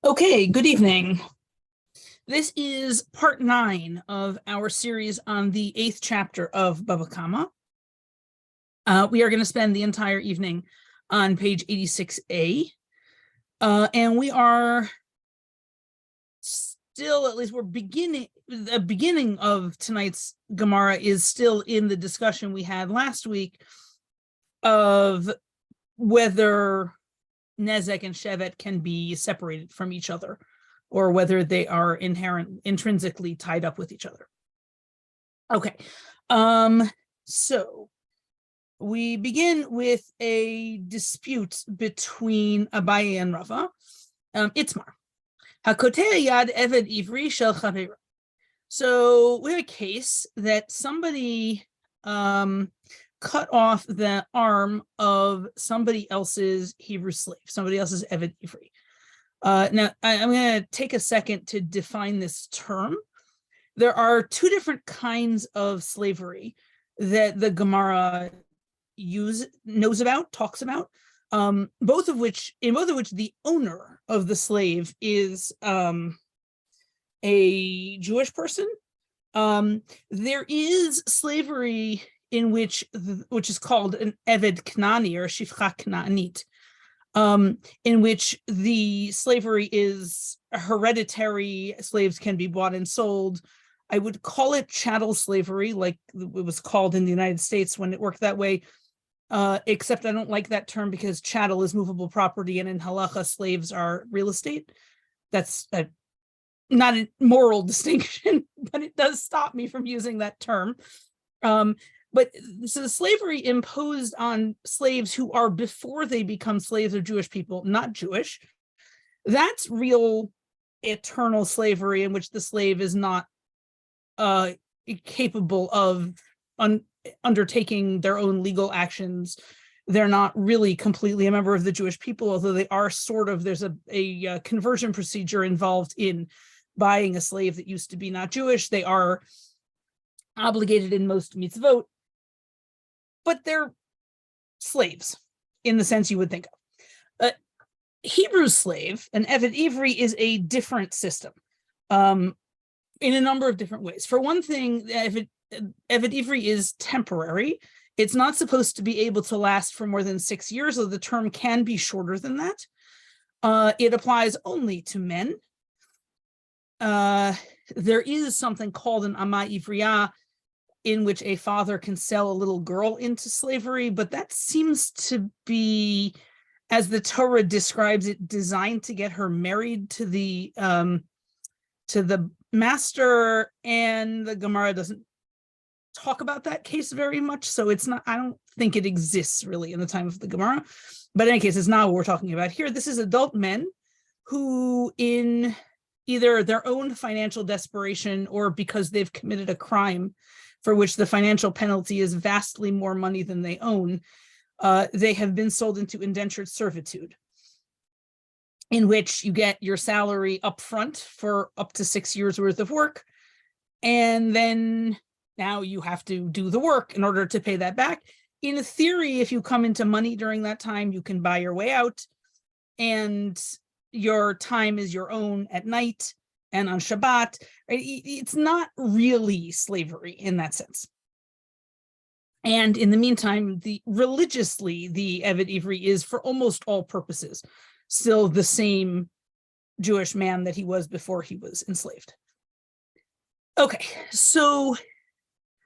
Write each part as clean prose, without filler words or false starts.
Okay, good evening. This is part 9 of our series on the 8th chapter of Bava Kam. We are going to spend the entire evening on page 86a. And we are still, at least the beginning of tonight's Gemara is still in the discussion we had last week of whether Nezek and Shevet can be separated from each other, or whether they are intrinsically tied up with each other. Okay, so we begin with a dispute between Abaye and Rava. Itmar, Hakotea yad eved ivri shel chaveira. So we have a case that somebody cut off the arm of somebody else's Hebrew slave, somebody else's Eved Ivri. Now, I'm going to take a second to define this term. There are two different kinds of slavery that the Gemara talks about, both of which the owner of the slave is a Jewish person. There is slavery in which is called an Eved Knani or Shifcha Knanit, in which the slavery is hereditary. Slaves can be bought and sold. I would call it chattel slavery, like it was called in the United States when it worked that way, except I don't like that term because chattel is movable property, and in halacha, slaves are real estate. That's not a moral distinction, but it does stop me from using that term. But so the slavery imposed on slaves who are before they become slaves of Jewish people, not Jewish, that's real eternal slavery in which the slave is not capable of undertaking their own legal actions. They're not really completely a member of the Jewish people, although they are sort of. There's a conversion procedure involved in buying a slave that used to be not Jewish. They are obligated in most mitzvot, but they're slaves in the sense you would think of. Hebrew slave, an Eved Ivri, is a different system in a number of different ways. For one thing, Eved Ivri is temporary. It's not supposed to be able to last for more than 6 years, though the term can be shorter than that. It applies only to men. There is something called an Ama Ivriya, in which a father can sell a little girl into slavery, but that seems to be, as the Torah describes it, designed to get her married to the master, and the Gemara doesn't talk about that case very much, so it's not. I don't think it exists really in the time of the Gemara, but in any case, it's not what we're talking about here. This is adult men who, in either their own financial desperation or because they've committed a crime for which the financial penalty is vastly more money than they own, they have been sold into indentured servitude, in which you get your salary up front for up to 6 years worth of work, and then now you have to do the work in order to pay that back. In theory, if you come into money during that time, you can buy your way out, and your time is your own at night and on Shabbat. Right? It's not really slavery in that sense. And in the meantime, religiously, the Eved Ivri is, for almost all purposes, still the same Jewish man that he was before he was enslaved. Okay, so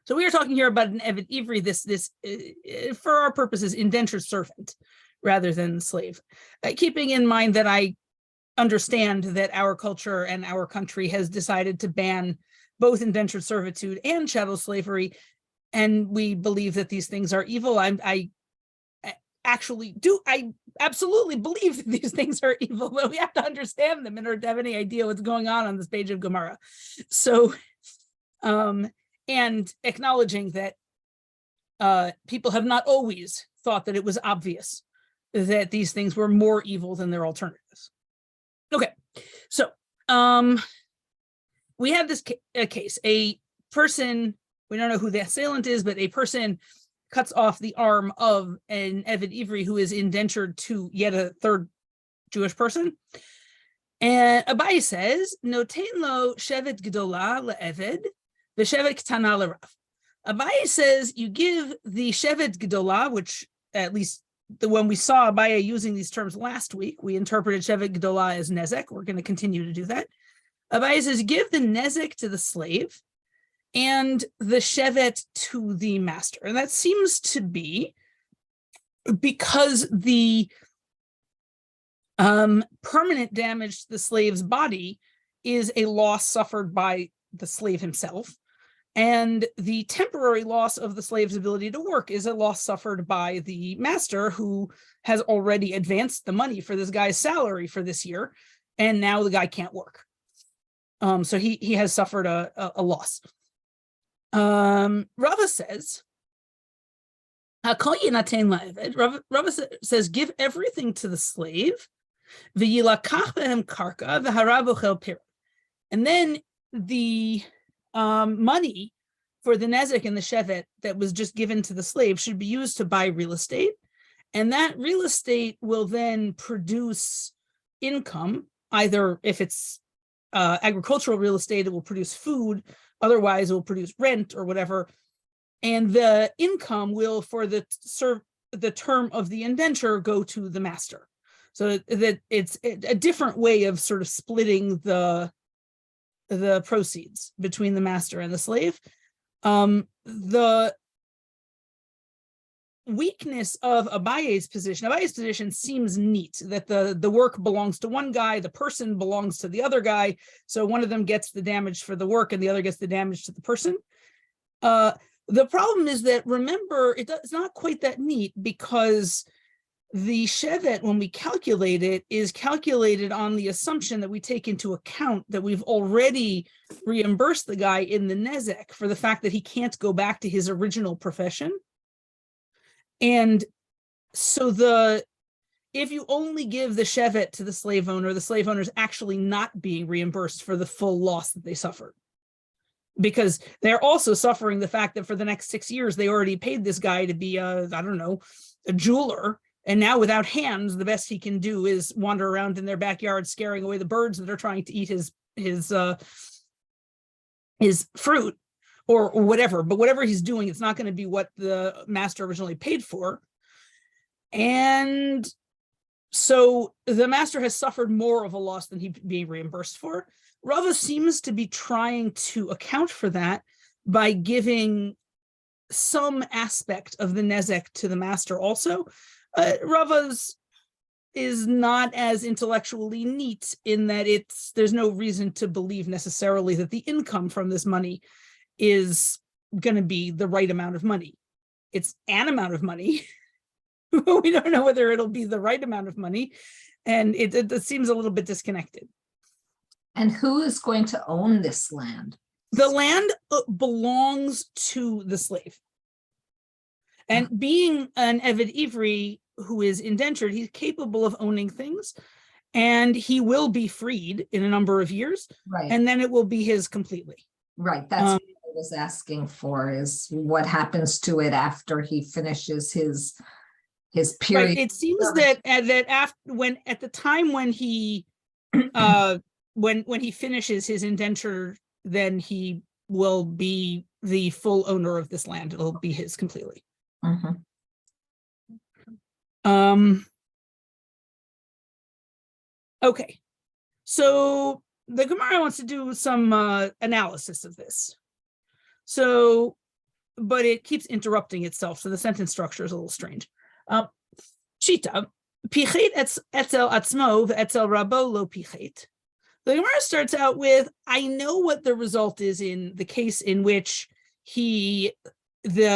we are talking here about an Eved Ivri, this for our purposes, indentured servant rather than slave. Keeping in mind that I understand that our culture and our country has decided to ban both indentured servitude and chattel slavery, and we believe that these things are evil. I absolutely believe that these things are evil, but we have to understand them in order to have any idea what's going on this page of Gemara. So, and acknowledging that people have not always thought that it was obvious that these things were more evil than their alternatives. Okay, so we have this case. A person, we don't know who the assailant is, but a person cuts off the arm of an Eved Ivri who is indentured to yet a third Jewish person. And Abaye says, Noten lo shevet gdola le'eved, v'shevet ktana l'rav. Abaye says you give the shevet gdola, which at least when we saw Abaye using these terms last week, we interpreted shevet gdola as nezek. We're going to continue to do that. Abaye says give the nezek to the slave and the shevet to the master. And that seems to be because the permanent damage to the slave's body is a loss suffered by the slave himself. And the temporary loss of the slave's ability to work is a loss suffered by the master, who has already advanced the money for this guy's salary for this year. And now the guy can't work. So he has suffered a loss. Rava says, Rava says, give everything to the slave, and then the money for the nezek and the shevet that was just given to the slave should be used to buy real estate. And that real estate will then produce income, either if it's agricultural real estate, it will produce food, otherwise it will produce rent or whatever. And the income will, for the term of the indenture, go to the master. So that it's a different way of sort of splitting the proceeds between the master and the slave. The weakness of Abaye's position seems neat, that the work belongs to one guy, the person belongs to the other guy. So one of them gets the damage for the work and the other gets the damage to the person. The problem is that, remember, it's not quite that neat, because the shevet, when we calculate it, is calculated on the assumption that we take into account that we've already reimbursed the guy in the nezek for the fact that he can't go back to his original profession. And so if you only give the shevet to the slave owner is actually not being reimbursed for the full loss that they suffered, because they're also suffering the fact that for the next 6 years, they already paid this guy to be a jeweler. And now without hands, the best he can do is wander around in their backyard, scaring away the birds that are trying to eat his fruit or whatever. But whatever he's doing, it's not going to be what the master originally paid for. And so the master has suffered more of a loss than he's being reimbursed for. Rava seems to be trying to account for that by giving some aspect of the nezek to the master also. Rava's is not as intellectually neat in that there's no reason to believe necessarily that the income from this money is going to be the right amount of money. It's an amount of money. We don't know whether it'll be the right amount of money. And it seems a little bit disconnected. And who is going to own this land? The land belongs to the slave. And being an Eved Ivri who is indentured, he's capable of owning things, and he will be freed in a number of years, right? And then it will be his completely. Right. That's what I was asking for, is what happens to it after he finishes his period. Right. It seems that after at the time when he when he finishes his indenture, then he will be the full owner of this land. It'll be his completely. Mm-hmm. Okay, so the Gemara wants to do some analysis of this. So, but it keeps interrupting itself, so the sentence structure is a little strange. Shita, pichet etzel atzmo v'etzel rabo lo pichet. The Gemara starts out with, I know what the result is in the case in which the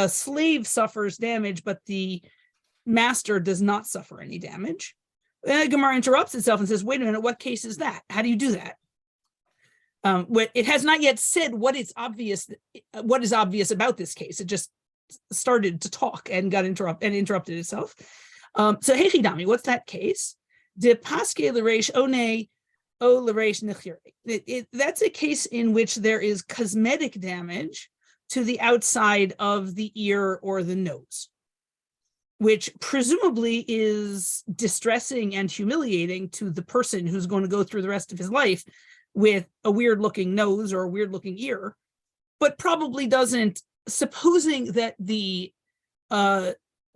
slave suffers damage, but the master does not suffer any damage. Then Gemara interrupts itself and says, wait a minute, what case is that? How do you do that? It has not yet said what is obvious about this case. It just started to talk and interrupted itself. So Hechidami, what's that case? De paske l'reish one o l'reish nechire. That's a case in which there is cosmetic damage to the outside of the ear or the nose. which presumably is distressing and humiliating to the person who's going to go through the rest of his life with a weird looking nose or a weird looking ear, but probably doesn't, supposing that the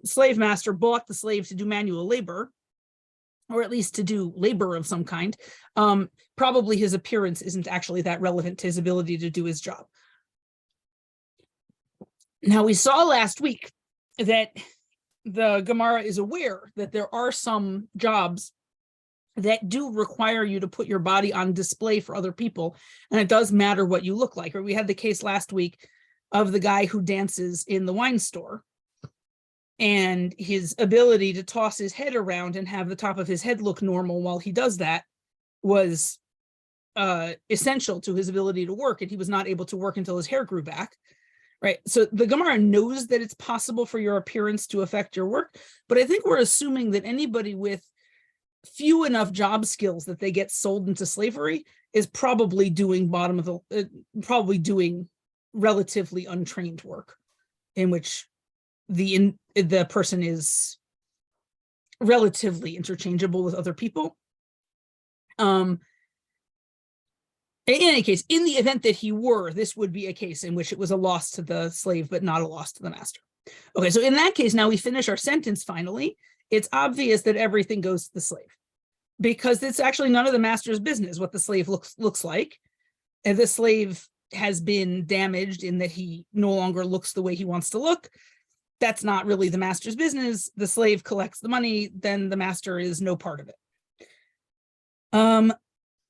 slave master bought the slave to do manual labor, or at least to do labor of some kind, probably his appearance isn't actually that relevant to his ability to do his job. Now, we saw last week that the Gemara is aware that there are some jobs that do require you to put your body on display for other people, and it does matter what you look like. Or we had the case last week of the guy who dances in the wine store, and his ability to toss his head around and have the top of his head look normal while he does that was essential to his ability to work, and he was not able to work until his hair grew back. Right. So the Gemara knows that it's possible for your appearance to affect your work, but I think we're assuming that anybody with few enough job skills that they get sold into slavery is probably doing probably doing relatively untrained work, in which the person is relatively interchangeable with other people. In any case, in the event that he were, this would be a case in which it was a loss to the slave, but not a loss to the master. Okay, so in that case, now we finish our sentence finally. It's obvious that everything goes to the slave, because it's actually none of the master's business what the slave looks like. And the slave has been damaged in that he no longer looks the way he wants to look. That's not really the master's business. The slave collects the money, then the master is no part of it.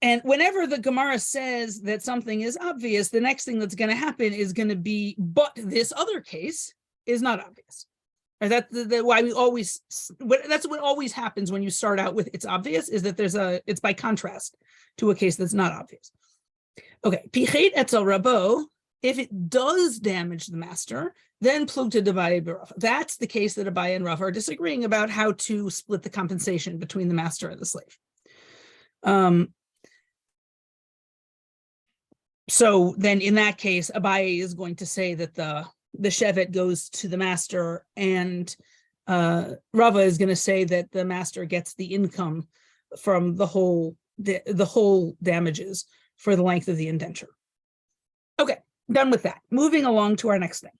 And whenever the Gemara says that something is obvious, the next thing that's going to happen is going to be, but this other case is not obvious. Or that's why we always, that's what always happens when you start out with it's obvious, is that it's by contrast to a case that's not obvious. Okay, pichet etzel rabo, if it does damage the master, then plugta d'Abaye b'Rava. That's the case that Abaye and Rava are disagreeing about how to split the compensation between the master and the slave. So then in that case, Abaye is going to say that the shevet goes to the master, and Rava is going to say that the master gets the income from the whole damages for the length of the indenture. Okay, done with that. Moving along to our next thing.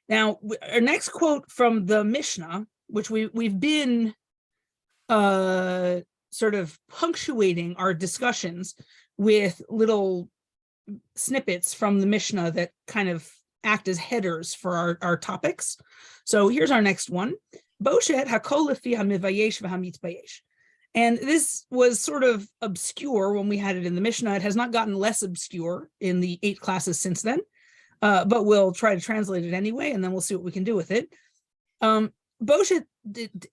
Now, our next quote from the Mishnah, which we've been sort of punctuating our discussions with little snippets from the Mishnah that kind of act as headers for our topics. So here's our next one. Boshet hakol lefi hamivayesh v'hamitbayesh. And this was sort of obscure when we had it in the Mishnah. It has not gotten less obscure in the 8 classes since then, but we'll try to translate it anyway, and then we'll see what we can do with it. Boshet,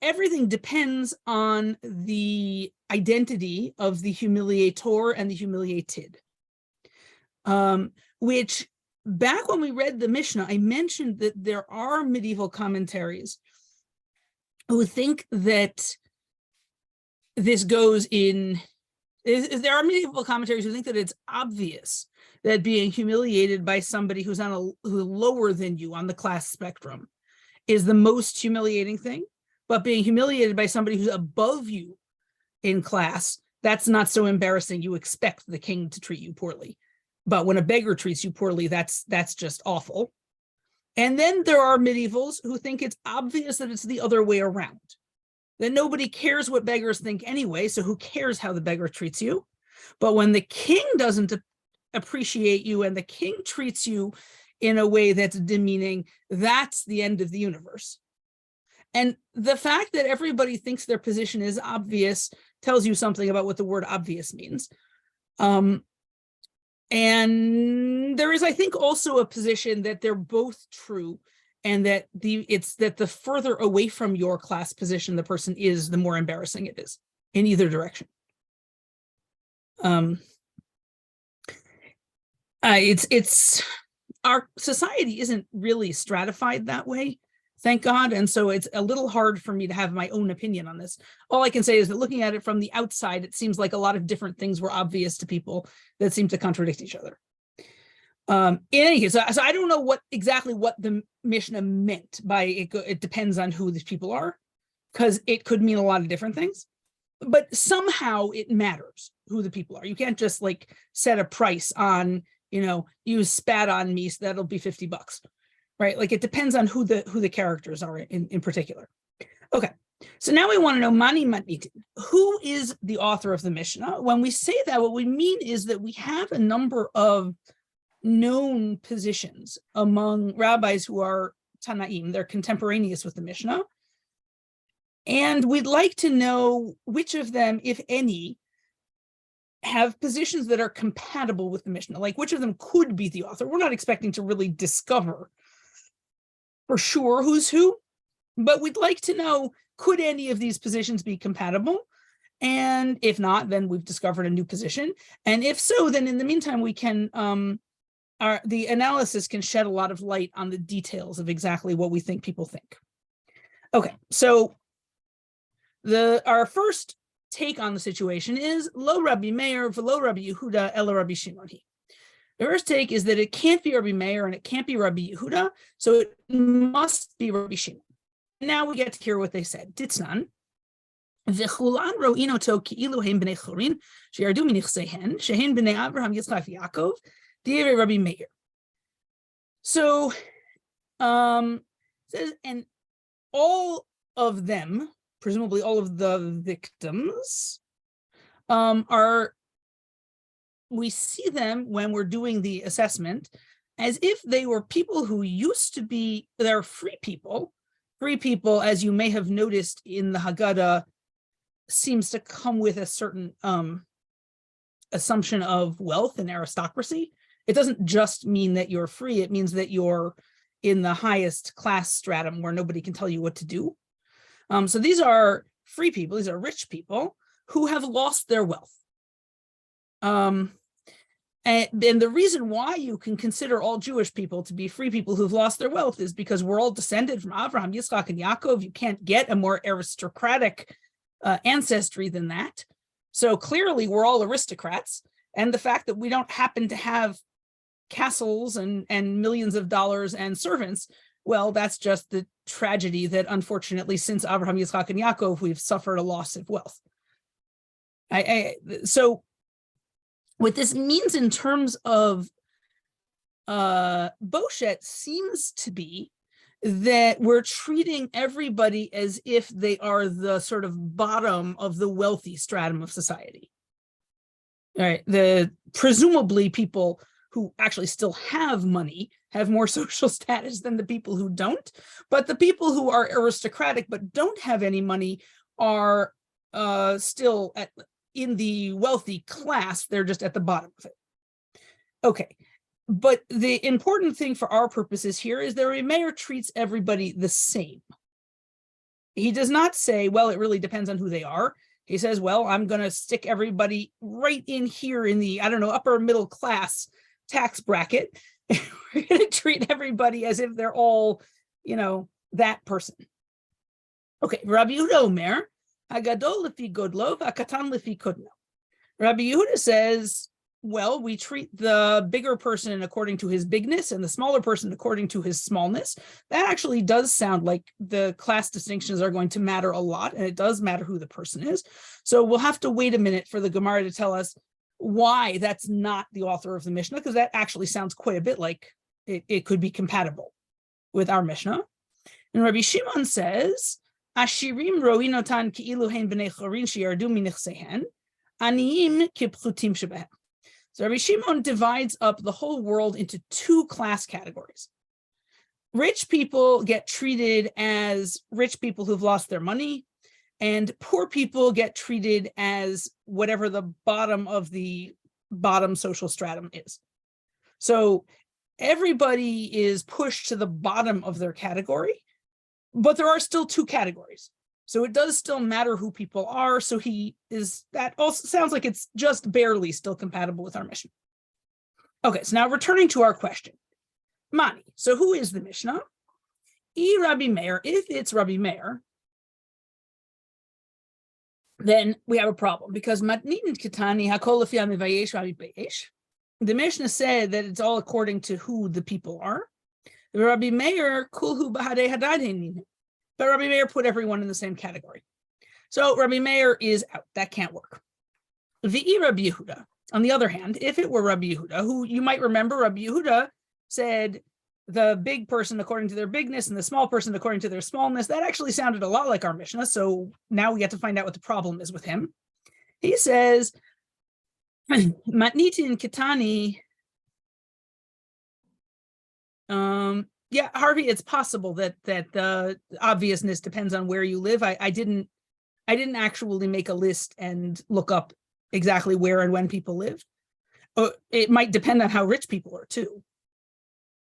everything depends on the identity of the humiliator and the humiliated. Which back when we read the Mishnah, I mentioned that there are medieval commentaries who think that this goes in, there are medieval commentaries who think that it's obvious that being humiliated by somebody who's who's lower than you on the class spectrum is the most humiliating thing, but being humiliated by somebody who's above you in class, that's not so embarrassing. You expect the king to treat you poorly. But when a beggar treats you poorly, that's just awful. And then there are medievals who think it's obvious that it's the other way around, that nobody cares what beggars think anyway, so who cares how the beggar treats you? But when the king doesn't appreciate you and the king treats you in a way that's demeaning, that's the end of the universe. And the fact that everybody thinks their position is obvious tells you something about what the word obvious means. And there is, I think, also a position that they're both true, and that it's that the further away from your class position the person is, the more embarrassing it is in either direction. It's our society isn't really stratified that way, thank God. And so it's a little hard for me to have my own opinion on this. All I can say is that looking at it from the outside, it seems like a lot of different things were obvious to people that seem to contradict each other. In any case, so I don't know exactly what the Mishnah meant by it depends on who these people are. because it could mean a lot of different things. But somehow it matters who the people are. You can't just like set a price on, you spat on me, so that'll be $50, right? Like it depends on who the characters are in particular. Okay, so now we want to know Mani Matnitin. Who is the author of the Mishnah? When we say that, what we mean is that we have a number of known positions among rabbis who are Tanaim. They're contemporaneous with the Mishnah. And we'd like to know which of them, if any, have positions that are compatible with the Mishnah, like which of them could be the author. We're not expecting to really discover for sure who's who, but we'd like to know, could any of these positions be compatible? And if not, then we've discovered a new position. And if so, then in the meantime, we can, the analysis can shed a lot of light on the details of exactly what we think people think. Okay, so our first take on the situation is Lo Rabbi Meir v'lo Rabbi Yehuda ela Rabbi Shimon hi. The first take is that it can't be Rabbi Meir and it can't be Rabbi Yehuda, so it must be Rabbi Shimon. Now we get to hear what they said. Ditznan v'chulan ro'ino to ki'ilu hein b'nei chorin sheyardu minichsehen shehen b'nei Avraham Yitzchak Yaakov di'erei Rabbi Meir. So, says, and all of them, presumably all of the victims, we see them when we're doing the assessment as if they were people who used to be, they're free people. Free people, as you may have noticed in the Haggadah, seems to come with a certain assumption of wealth and aristocracy. It doesn't just mean that you're free, it means that you're in the highest class stratum where nobody can tell you what to do. So these are free people, these are rich people who have lost their wealth. And the reason why you can consider all Jewish people to be free people who've lost their wealth is because we're all descended from Avraham, Yitzchak, and Yaakov. You can't get a more aristocratic ancestry than that. So clearly we're all aristocrats. And the fact that we don't happen to have castles and millions of dollars and servants, well, that's just the tragedy that unfortunately since Avraham, Yitzchak, and Yaakov, we've suffered a loss of wealth. So what this means in terms of Boshet seems to be that we're treating everybody as if they are the sort of bottom of the wealthy stratum of society. All right, presumably people who actually still have money have more social status than the people who don't, but the people who are aristocratic but don't have any money are still in the wealthy class. They're just at the bottom of it. Okay, but the important thing for our purposes here is that Rabbi Meir treats everybody the same. He does not say, well, it really depends on who they are. He says, well, I'm going to stick everybody right in here in the, upper middle class tax bracket. We're going to treat everybody as if they're all, that person. Okay, Rabbi Yehuda Omer, Hagadol lefi godlo v'akatan lefi kodno. Rabbi Yehuda says, well, we treat the bigger person according to his bigness and the smaller person according to his smallness. That actually does sound like the class distinctions are going to matter a lot, and it does matter who the person is. So we'll have to wait a minute for the Gemara to tell us why that's not the author of the Mishnah, because that actually sounds quite a bit like it could be compatible with our Mishnah. And Rabbi Shimon says, Ashirim ro'inotan ki'ilu hein b'nei chorin sheyardu minichsehen, aniyim kipchutim shebehem. So Rabbi Shimon divides up the whole world into two class categories. Rich people get treated as rich people who've lost their money, and poor people get treated as whatever the bottom of the bottom social stratum is. So everybody is pushed to the bottom of their category, but there are still two categories. So it does still matter who people are. So that also sounds like it's just barely still compatible with our Mishnah. Okay, so now returning to our question. Mani, so who is the Mishnah? Rabbi Meir, if it's Rabbi Meir, then we have a problem because Matnin Kitani Hakol Lefi Amivayesh Rabbi Beyesh. The Mishnah said that it's all according to who the people are. Rabbi Meir Kulhu Bahadei Hadadin. But Rabbi Meir put everyone in the same category. So Rabbi Meir is out. That can't work. V'i Rabbi Yehuda. On the other hand, if it were Rabbi Yehuda, who you might remember, Rabbi Yehuda said the big person according to their bigness and the small person according to their smallness, that actually sounded a lot like our Mishnah. So now we get to find out what the problem is with him. He says, Matnitin Kitani. Yeah, Harvey, it's possible that the obviousness depends on where you live. I didn't actually make a list and look up exactly where and when people lived. It might depend on how rich people are too,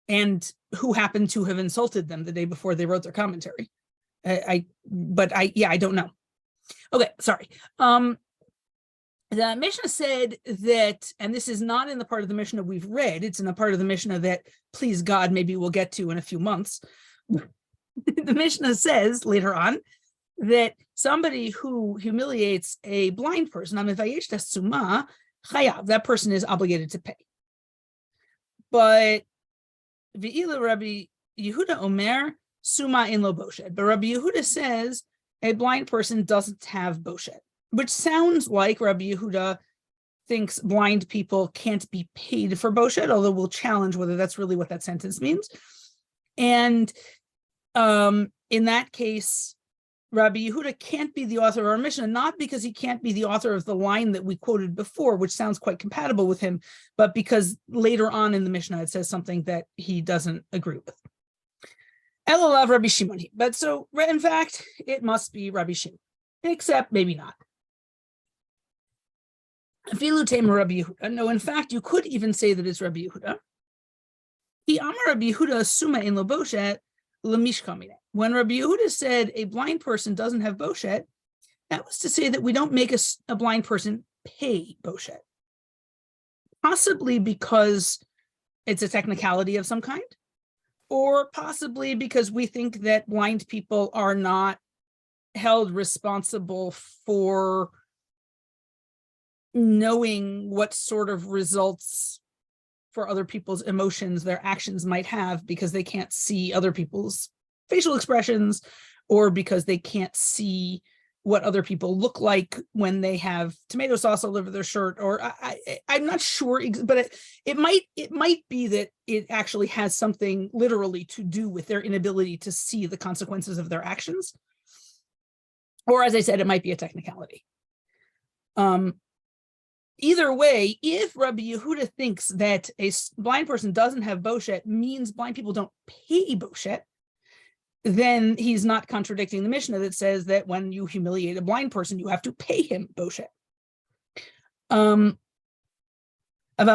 and who happened to have insulted them the day before they wrote their commentary. I don't know. Okay, sorry. The Mishnah said that, and this is not in the part of the Mishnah we've read, it's in the part of the Mishnah that, please God, maybe we'll get to in a few months. The Mishnah says later on that somebody who humiliates a blind person, that person is obligated to pay. But V'ila Rabbi Yehuda Omer, Suma in lo boshet. But Rabbi Yehuda says a blind person doesn't have boshet, which sounds like Rabbi Yehuda thinks blind people can't be paid for boshet, although we'll challenge whether that's really what that sentence means. And in that case, Rabbi Yehuda can't be the author of our Mishnah, not because he can't be the author of the line that we quoted before, which sounds quite compatible with him, but because later on in the Mishnah, it says something that he doesn't agree with. Elalav Rabbi Shimon. But so, in fact, it must be Rabbi Shimon, except maybe not. Rabbi Yehuda. No, in fact, you could even say that it's Rabbi Yehuda. Rabbi Yehuda suma in loboshet lemishkamine. When Rabbi Yehuda said a blind person doesn't have boshet, that was to say that we don't make a blind person pay boshet. Possibly because it's a technicality of some kind, or possibly because we think that blind people are not held responsible for knowing what sort of results for other people's emotions their actions might have, because they can't see other people's facial expressions, or because they can't see what other people look like when they have tomato sauce all over their shirt. Or I'm not sure, but it might be that it actually has something literally to do with their inability to see the consequences of their actions. Or, as I said, it might be a technicality. Either way, if Rabbi Yehuda thinks that a blind person doesn't have boshet means blind people don't pay boshet, then he's not contradicting the Mishnah that says that when you humiliate a blind person, you have to pay him boshet. But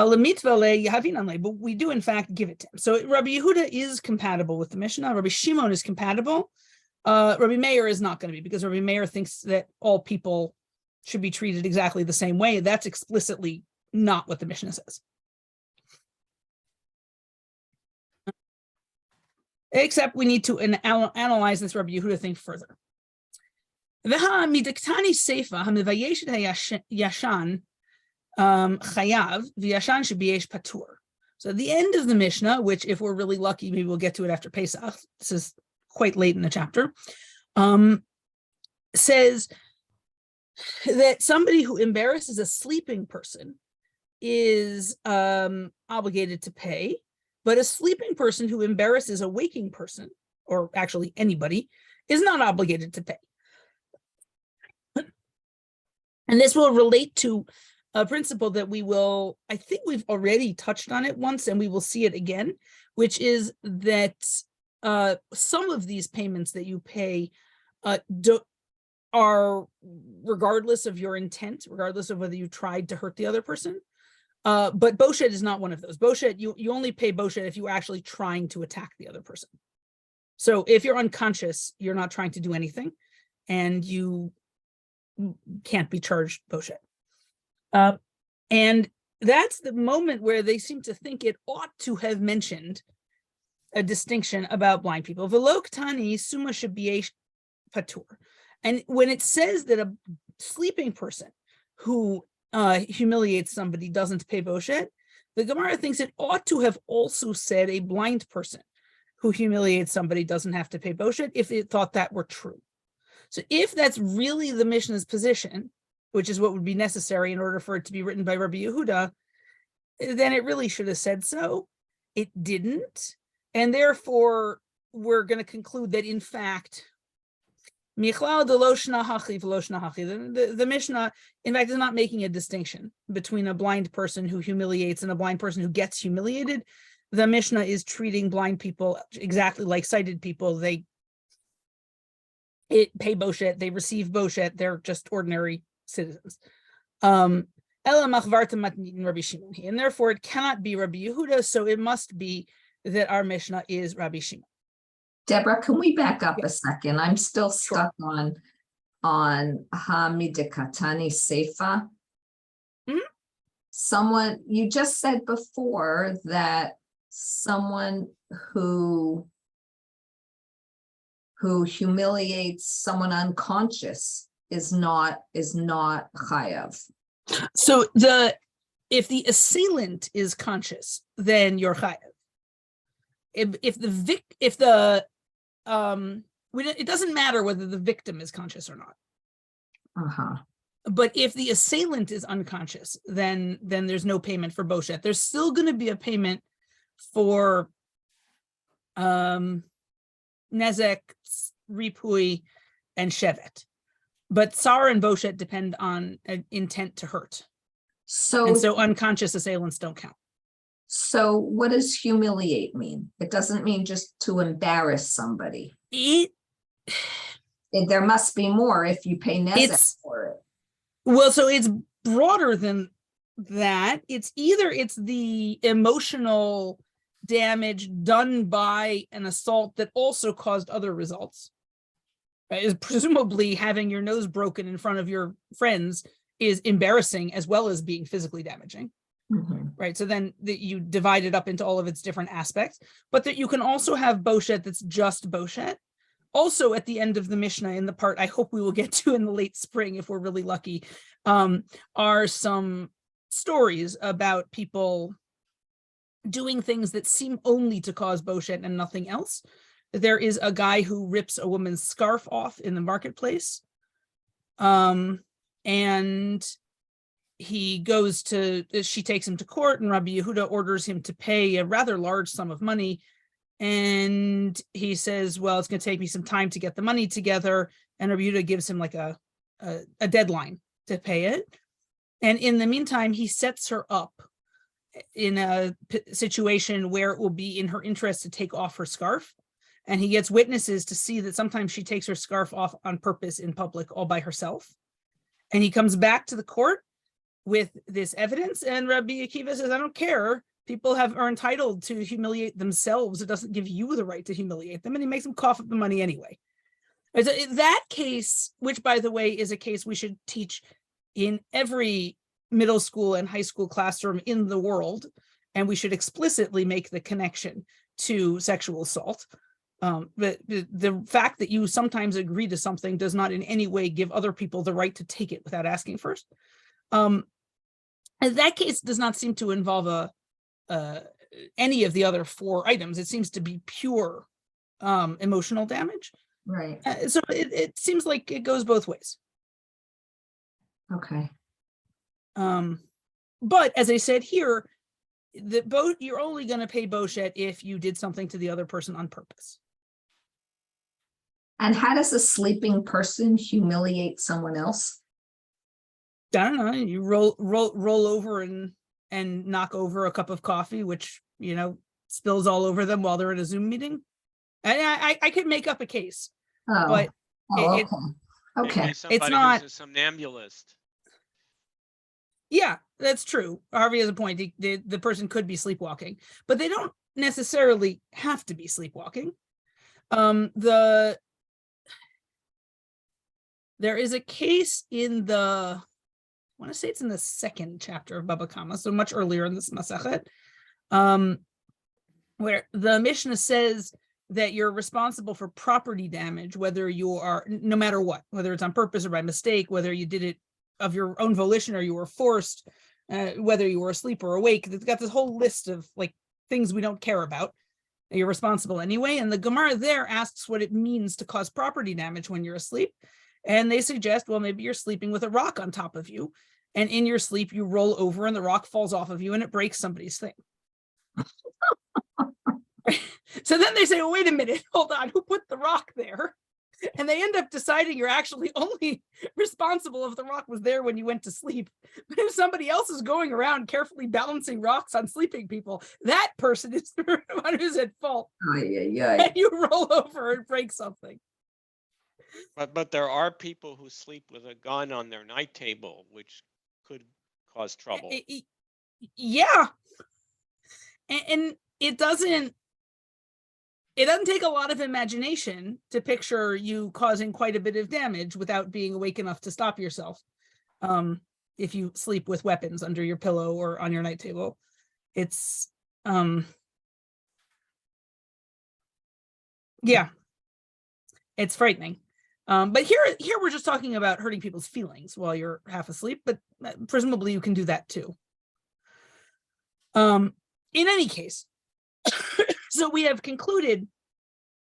we do in fact give it to him. So Rabbi Yehuda is compatible with the Mishnah. Rabbi Shimon is compatible. Rabbi Meir is not going to be, because Rabbi Meir thinks that all people should be treated exactly the same way. That's explicitly not what the Mishnah says. Except we need to analyze this Rabbi Yehuda thing further. So at the end of the Mishnah, which if we're really lucky, maybe we'll get to it after Pesach, this is quite late in the chapter, says that somebody who embarrasses a sleeping person is obligated to pay, but a sleeping person who embarrasses a waking person, or actually anybody, is not obligated to pay. And this will relate to a principle that I think we've already touched on it once, and we will see it again, which is that some of these payments that you pay are regardless of your intent, regardless of whether you tried to hurt the other person. But boshet is not one of those. Boshet, you only pay boshet if you're actually trying to attack the other person. So if you're unconscious, you're not trying to do anything, and you can't be charged boshet. And that's the moment where they seem to think it ought to have mentioned a distinction about blind people. V'lo ktani suma shebiyesh patur. And when it says that a sleeping person who humiliates somebody doesn't pay boshet, the Gemara thinks it ought to have also said a blind person who humiliates somebody doesn't have to pay boshet if it thought that were true. So if that's really the Mishnah's position, which is what would be necessary in order for it to be written by Rabbi Yehuda, then it really should have said so. It didn't. And therefore, we're going to conclude that, in fact, the Mishnah, in fact, is not making a distinction between a blind person who humiliates and a blind person who gets humiliated. The Mishnah is treating blind people exactly like sighted people. They pay boshet, they receive boshet, they're just ordinary citizens. And therefore, it cannot be Rabbi Yehuda, so it must be that our Mishnah is Rabbi Shimon. Deborah, can we back up a second? I'm still Sure. stuck on Hamidikatani Seifa. Mhm. Someone, you just said before that someone who humiliates someone unconscious is not chayav. So if the assailant is conscious, then you're chayav. It doesn't matter whether the victim is conscious or not. But if the assailant is unconscious, then there's no payment for boshet. There's still going to be a payment for nezek, ripui, and shevet. But tsar and boshet depend on an intent to hurt. And so unconscious assailants don't count. So what does humiliate mean? It doesn't mean just to embarrass somebody. There must be more if you pay nezek for it. Well, so it's broader than that. It's the emotional damage done by an assault that also caused other results. Is presumably having your nose broken in front of your friends is embarrassing as well as being physically damaging. Mm-hmm. Right. So then you divide it up into all of its different aspects, but that you can also have boshet that's just boshet. Also, at the end of the Mishnah, in the part I hope we will get to in the late spring, if we're really lucky, are some stories about people doing things that seem only to cause boshet and nothing else. There is a guy who rips a woman's scarf off in the marketplace. And she takes him to court, and Rabbi Yehuda orders him to pay a rather large sum of money. And he says, well, it's going to take me some time to get the money together. And Rabbi Yehuda gives him like a deadline to pay it. And in the meantime, he sets her up in a situation where it will be in her interest to take off her scarf. And he gets witnesses to see that sometimes she takes her scarf off on purpose in public all by herself. And he comes back to the court with this evidence, and Rabbi Akiva says, I don't care. People are entitled to humiliate themselves. It doesn't give you the right to humiliate them. And he makes them cough up the money anyway. So in that case, which, by the way, is a case we should teach in every middle school and high school classroom in the world, and we should explicitly make the connection to sexual assault. But the fact that you sometimes agree to something does not in any way give other people the right to take it without asking first. And that case does not seem to involve any of the other four items. It seems to be pure emotional damage. Right. So it seems like it goes both ways. Okay. But as I said here, you're only going to pay boshet if you did something to the other person on purpose. And how does a sleeping person humiliate someone else? I don't know. You roll over and knock over a cup of coffee, which spills all over them while they're in a Zoom meeting. I could make up a case, but okay. It's not who's a somnambulist. Yeah, that's true. Harvey has a point. The person could be sleepwalking, but they don't necessarily have to be sleepwalking. There is a case in I want to say it's in the second chapter of Bava Kam, so much earlier in this Masachet, where the Mishnah says that you're responsible for property damage, whether you are, no matter what, whether it's on purpose or by mistake, whether you did it of your own volition or you were forced, whether you were asleep or awake. They've got this whole list of like things we don't care about. You're responsible anyway. And the Gemara there asks what it means to cause property damage when you're asleep. And they suggest, well, maybe you're sleeping with a rock on top of you. And in your sleep, you roll over and the rock falls off of you and it breaks somebody's thing. So then they say, well, wait a minute, hold on, who put the rock there? And they end up deciding you're actually only responsible if the rock was there when you went to sleep. But if somebody else is going around carefully balancing rocks on sleeping people, that person is the one who's at fault. And you roll over and break something. But there are people who sleep with a gun on their night table, which could cause trouble. Yeah. And it doesn't take a lot of imagination to picture you causing quite a bit of damage without being awake enough to stop yourself. If you sleep with weapons under your pillow or on your night table, it's yeah, it's frightening. But here we're just talking about hurting people's feelings while you're half asleep, but presumably you can do that too. In any case, so we have concluded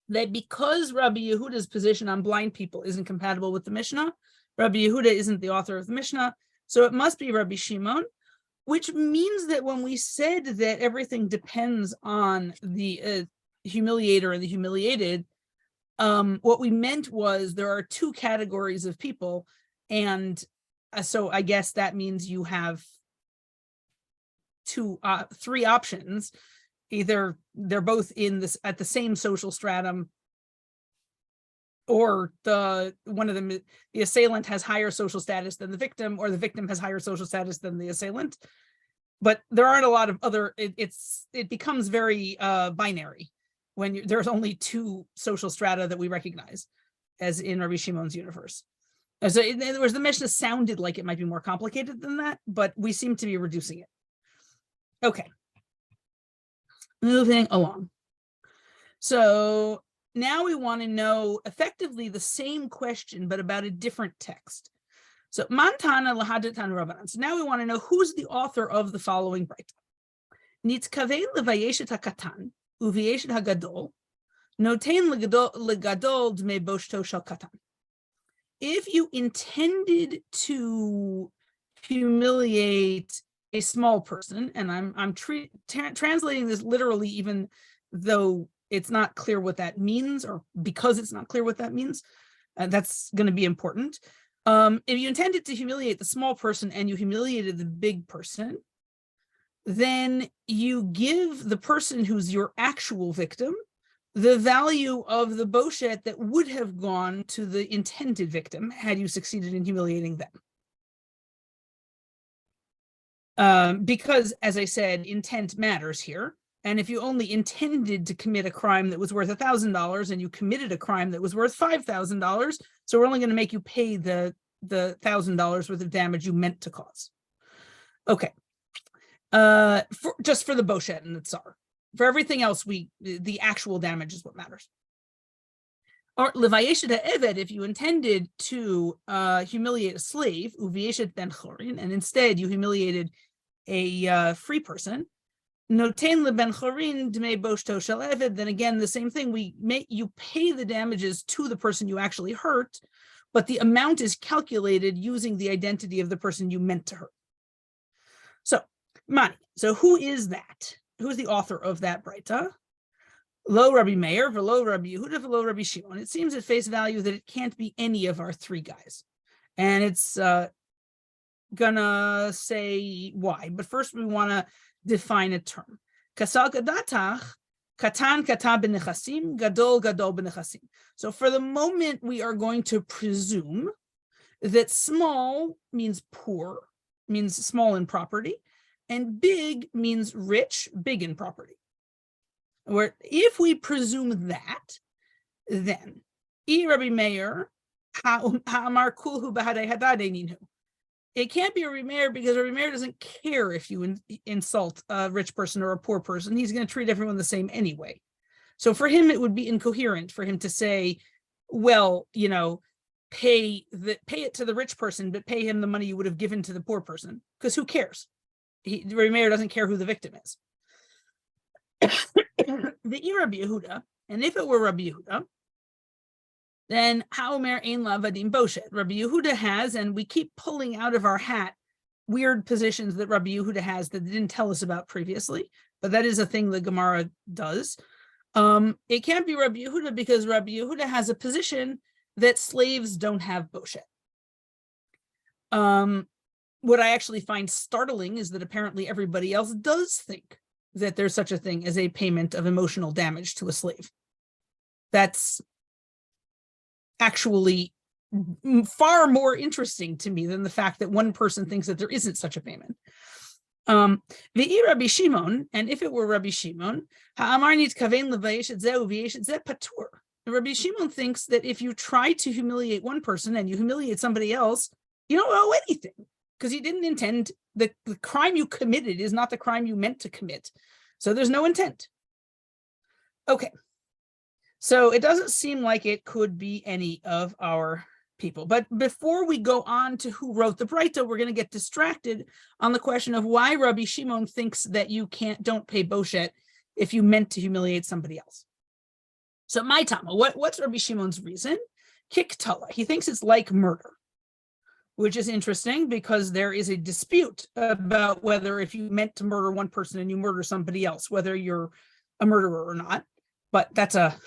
that because Rabbi Yehuda's position on blind people isn't compatible with the Mishnah, Rabbi Yehuda isn't the author of the Mishnah, so it must be Rabbi Shimon, which means that when we said that everything depends on the humiliator and the humiliated, what we meant was there are two categories of people, and so I guess that means you have three options. Either they're both in this at the same social stratum, or one of them, the assailant has higher social status than the victim, or the victim has higher social status than the assailant. But there aren't a lot of other. It becomes very binary when there's only two social strata that we recognize, as in Rabbi Shimon's universe. And so in other words, the Mishnah sounded like it might be more complicated than that, but we seem to be reducing it. Okay. Moving along. So now we want to know effectively the same question, but about a different text. So Mantana lahadatan Rabbanan. So now we want to know who's the author of the following Braita. Nitzkavei levayeshet hakatan uviyeshet hagadol noten legadol dmei boshto shel katan. If you intended to humiliate a small person, and I'm translating this literally, even though it's not clear what that means, or because it's not clear what that means, that's going to be important. If you intended to humiliate the small person and you humiliated the big person, then you give the person who's your actual victim the value of the boshet that would have gone to the intended victim had you succeeded in humiliating them. Because, as I said, intent matters here. And if you only intended to commit a crime that was worth $1,000 and you committed a crime that was worth $5,000, so we're only going to make you pay the $1,000 worth of damage you meant to cause. Okay. Just for the boshet and the tsar. For everything else, the actual damage is what matters. Or levayeshet ha'eved, if you intended to humiliate a slave, uviyeshet ben chorin, and instead you humiliated a free person, noten leben chorin dmei boshto shel eved, then again the same thing. You pay the damages to the person you actually hurt, but the amount is calculated using the identity of the person you meant to hurt. So, Mani. So who is that? Who is the author of that Braita? Lo Rabbi Meir, velo Rabbi Yehuda, velo Rabbi Shimon. It seems at face value that it can't be any of our three guys. And it's gonna say why. But first we want to define a term. Kasal gadatach, katan kata b'nechasim, gadol gadol b'nechasim. So for the moment, we are going to presume that small means poor, means small in property, and big means rich, big in property. Where if we presume that, then Rabbi Meir, ha'amar kulhu b'hadei hadadei ninhu. It can't be Rabbi Meir because Rabbi Meir doesn't care if you insult a rich person or a poor person. He's going to treat everyone the same anyway. So for him, it would be incoherent for him to say, well, pay it to the rich person, but pay him the money you would have given to the poor person, because who cares? Rabbi Meir doesn't care who the victim is. the Rabbi Yehuda, and if it were Rabbi Yehuda, then Haomer ein lavadim boshet. Rabbi Yehuda has, and we keep pulling out of our hat weird positions that Rabbi Yehuda has that they didn't tell us about previously, but that is a thing the Gemara does. It can't be Rabbi Yehuda because Rabbi Yehuda has a position that slaves don't have boshet. What I actually find startling is that apparently everybody else does think that there's such a thing as a payment of emotional damage to a slave. That's actually far more interesting to me than the fact that one person thinks that there isn't such a payment. V'i Rabbi Shimon, and if it were Rabbi Shimon, ha'amar nitkaven levayesh et zeh u'vayesh et zeh patur. Rabbi Shimon thinks that if you try to humiliate one person and you humiliate somebody else, you don't owe anything because you didn't intend, the crime you committed is not the crime you meant to commit. So there's no intent. Okay. So it doesn't seem like it could be any of our people. But before we go on to who wrote the Breita, we're going to get distracted on the question of why Rabbi Shimon thinks that you don't pay boshet if you meant to humiliate somebody else. So my Tama, what's Rabbi Shimon's reason? Kiktala. He thinks it's like murder, which is interesting because there is a dispute about whether if you meant to murder one person and you murder somebody else, whether you're a murderer or not. But that's a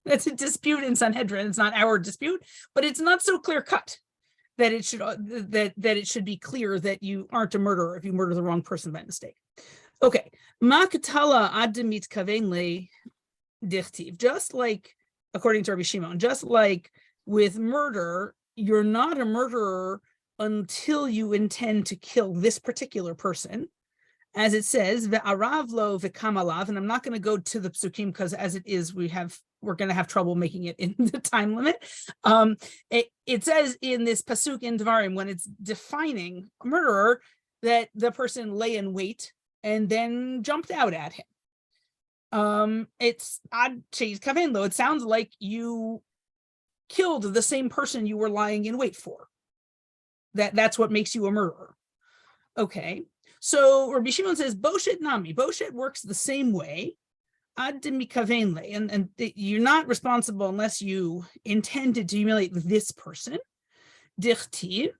dispute in Sanhedrin. It's not our dispute, but it's not so clear cut that it should that it should be clear that you aren't a murderer if you murder the wrong person by mistake. Okay, Makatala ademit kavenle dichtiv. Just like according to Rabbi Shimon, just like with murder, you're not a murderer until you intend to kill this particular person. As it says, ve'aravlo ve'kamalav, and I'm not going to go to the psukim because as it is, we're going to have trouble making it in the time limit. It says in this pasuk in Devarim, when it's defining a murderer, that the person lay in wait and then jumped out at him. It's ad sheis kavenlo. It sounds like you killed the same person you were lying in wait for. That's what makes you a murderer. Okay. So Rabbi Shimon says, Boshet Nami. Boshet works the same way. And you're not responsible unless you intended to humiliate this person. Dichtiv.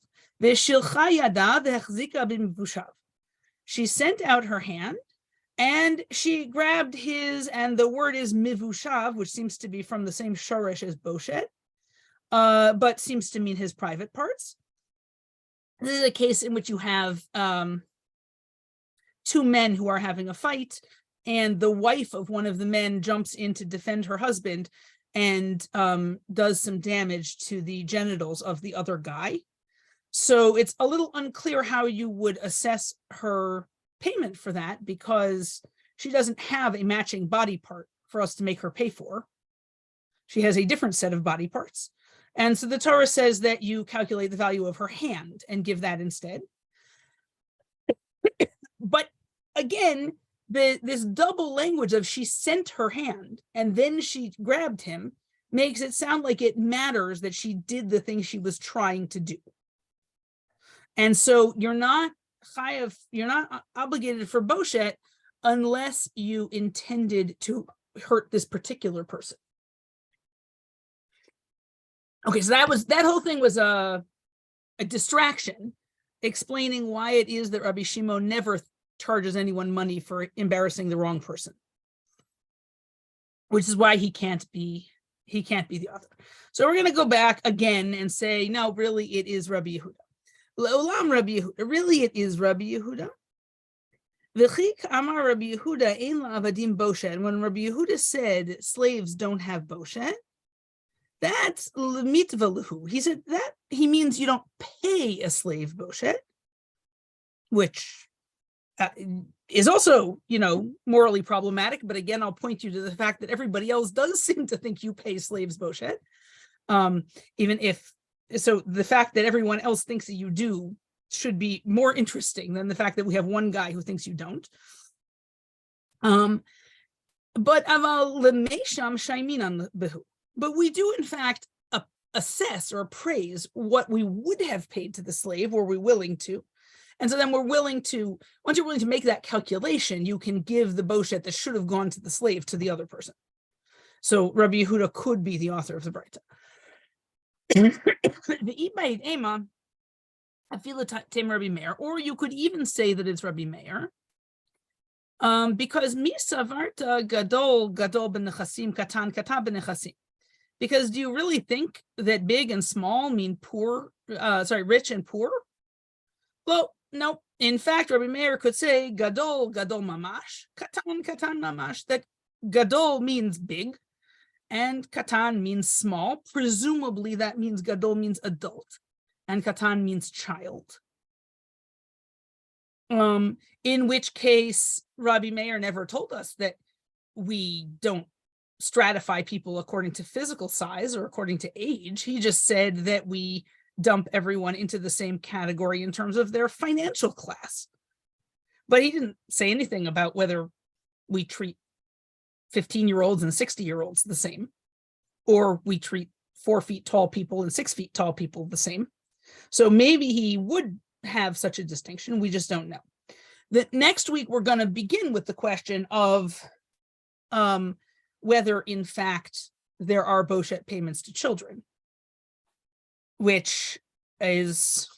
She sent out her hand and she grabbed his, and the word is mivushav, which seems to be from the same shorish as Boshet, but seems to mean his private parts. This is a case in which you have two men who are having a fight, and the wife of one of the men jumps in to defend her husband and does some damage to the genitals of the other guy. So it's a little unclear how you would assess her payment for that because she doesn't have a matching body part for us to make her pay for. She has a different set of body parts. And so the Torah says that you calculate the value of her hand and give that instead. But again, this double language of she sent her hand and then she grabbed him makes it sound like it matters that she did the thing she was trying to do. And so you're not obligated for Boshet unless you intended to hurt this particular person. Okay, so that whole thing was a distraction explaining why it is that Rabbi Shimon never charges anyone money for embarrassing the wrong person, which is why he can't be the author. So we're going to go back again and say, no, really, it is Rabbi Yehuda. Le'olam Rabbi Yehuda. Really, it is Rabbi Yehuda. V'chik amar Rabbi Yehuda ein la'avadim boshet. And when Rabbi Yehuda said slaves don't have boshet, that's l'mitva lehu. He said that he means you don't pay a slave boshet, which is also, morally problematic. But again, I'll point you to the fact that everybody else does seem to think you pay slaves boshet. So the fact that everyone else thinks that you do should be more interesting than the fact that we have one guy who thinks you don't. But we do in fact assess or appraise what we would have paid to the slave, were we willing to, And so then once you're willing to make that calculation, you can give the boshet that should have gone to the slave to the other person. So Rabbi Yehuda could be the author of the Breita. The Ibayit Ema, Afila Tem Rabbi Meir, or you could even say that it's Rabbi Meir. Because Misavarta Gadol b'nechasim, Katan b'nechasim. Because do you really think that big and small mean rich and poor? Well, no. In fact, Rabbi Meir could say Gadol mamash, Katan mamash. That Gadol means big, and Katan means small. Presumably, that means Gadol means adult, and Katan means child. In which case, Rabbi Meir never told us that we don't stratify people according to physical size or according to age. He just said that we dump everyone into the same category in terms of their financial class. But he didn't say anything about whether we treat 15-year-olds and 60-year-olds the same, or we treat 4 feet tall people and 6 feet tall people the same. So maybe he would have such a distinction. We just don't know. That next week we're going to begin with the question of whether in fact there are boshet payments to children, which is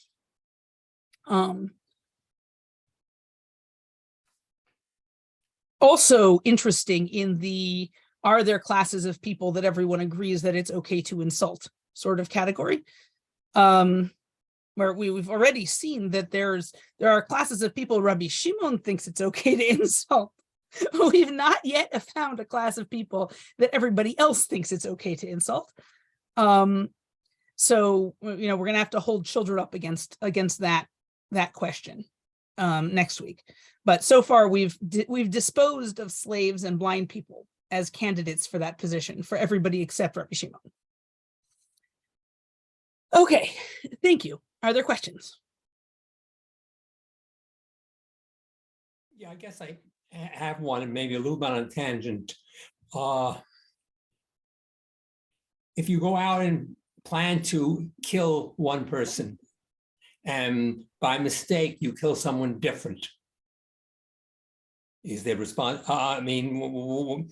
also interesting in the are there classes of people that everyone agrees that it's okay to insult sort of category. Where we've already seen that there are classes of people Rabbi Shimon thinks it's okay to insult. We've not yet found a class of people that everybody else thinks it's okay to insult. So we're going to have to hold children up against that question next week. But so far we've disposed of slaves and blind people as candidates for that position for everybody except Rabbi Shimon. Okay, thank you. Are there questions? Yeah, I guess I have one, and maybe a little bit on a tangent. If you go out and plan to kill one person, and by mistake you kill someone different, is their response? I mean,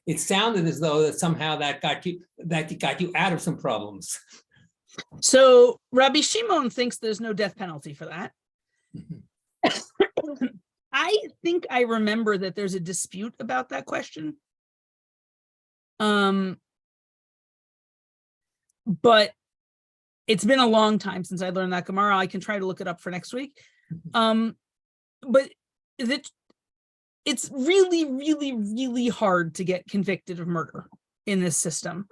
it sounded as though that somehow that got you out of some problems. So Rabbi Shimon thinks there's no death penalty for that. I think I remember that there's a dispute about that question. But it's been a long time since I learned that Gemara. I can try to look it up for next week. But it's really, really, really hard to get convicted of murder in this system.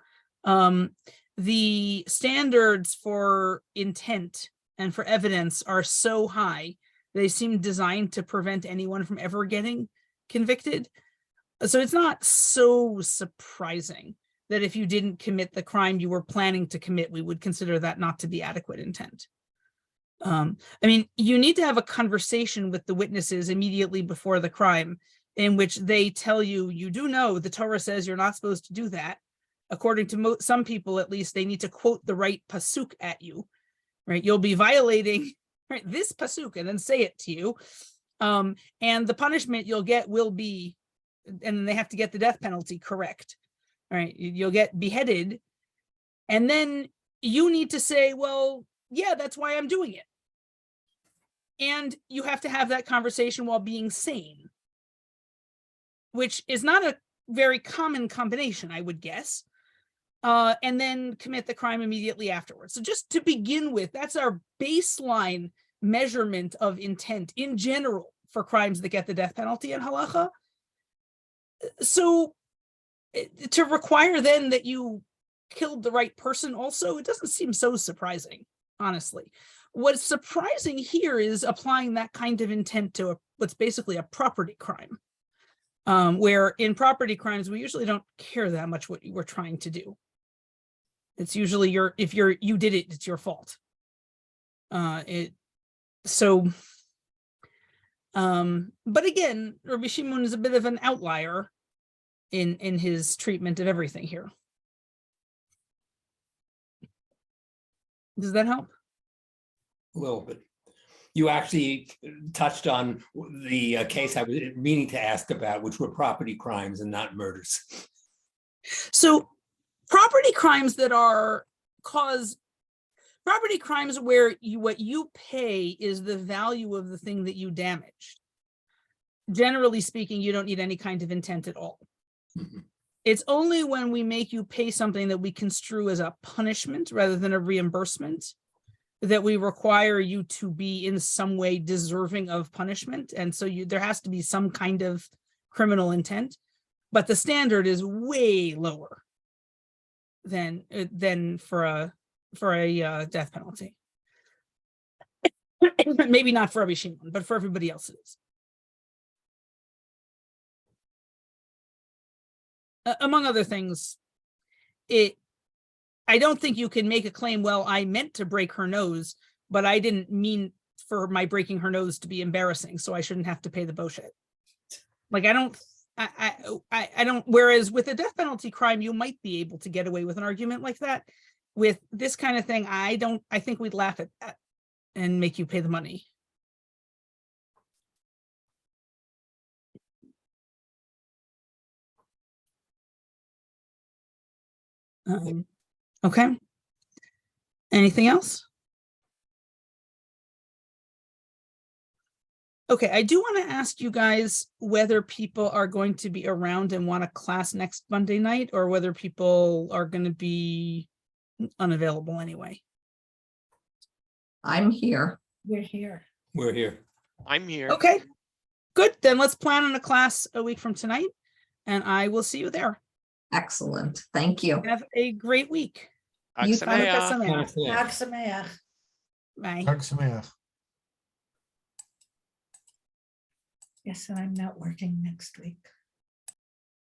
The standards for intent and for evidence are so high, they seem designed to prevent anyone from ever getting convicted. So it's not so surprising that if you didn't commit the crime you were planning to commit, we would consider that not to be adequate intent. I mean, you need to have a conversation with the witnesses immediately before the crime in which they tell you, you do know the Torah says you're not supposed to do that. According to some people, at least, they need to quote the right pasuk at you, right? You'll be violating this pasuk and then say it to you. And the punishment you'll get will be, and they have to get the death penalty correct, right? You'll get beheaded. And then you need to say, well, yeah, that's why I'm doing it. And you have to have that conversation while being sane, which is not a very common combination, I would guess. And then commit the crime immediately afterwards. So just to begin with, that's our baseline measurement of intent in general for crimes that get the death penalty in halacha. So to require then that you killed the right person also, it doesn't seem so surprising, honestly. What's surprising here is applying that kind of intent to what's basically a property crime, where in property crimes, we usually don't care that much what you were trying to do. It's usually if you did it, it's your fault. But again, Rabbi Shimon is a bit of an outlier in his treatment of everything here. Does that help? A little bit. You actually touched on the case I was meaning to ask about, which were property crimes and not murders. So property crimes that are property crimes where what you pay is the value of the thing that you damaged. Generally speaking, you don't need any kind of intent at all. Mhm. It's only when we make you pay something that we construe as a punishment rather than a reimbursement that we require you to be in some way deserving of punishment. And so there has to be some kind of criminal intent, but the standard is way lower than for a death penalty. Maybe not for every Shimon, but for everybody else it is. Among other things, I don't think you can make a claim, well, I meant to break her nose, but I didn't mean for my breaking her nose to be embarrassing, so I shouldn't have to pay the bullshit. Like, I don't, whereas with a death penalty crime, you might be able to get away with an argument like that. With this kind of thing, I think we'd laugh at that and make you pay the money. Okay. Anything else? Okay, I do want to ask you guys whether people are going to be around and want a class next Monday night, or whether people are going to be unavailable anyway. I'm here. We're here. We're here. I'm here. Okay, good. Then let's plan on a class a week from tonight, and I will see you there. Excellent. Thank you. Have a great week. You Aksameach. Chag Sameach. Bye. Chag Sameach. Yes, and I'm not working next week.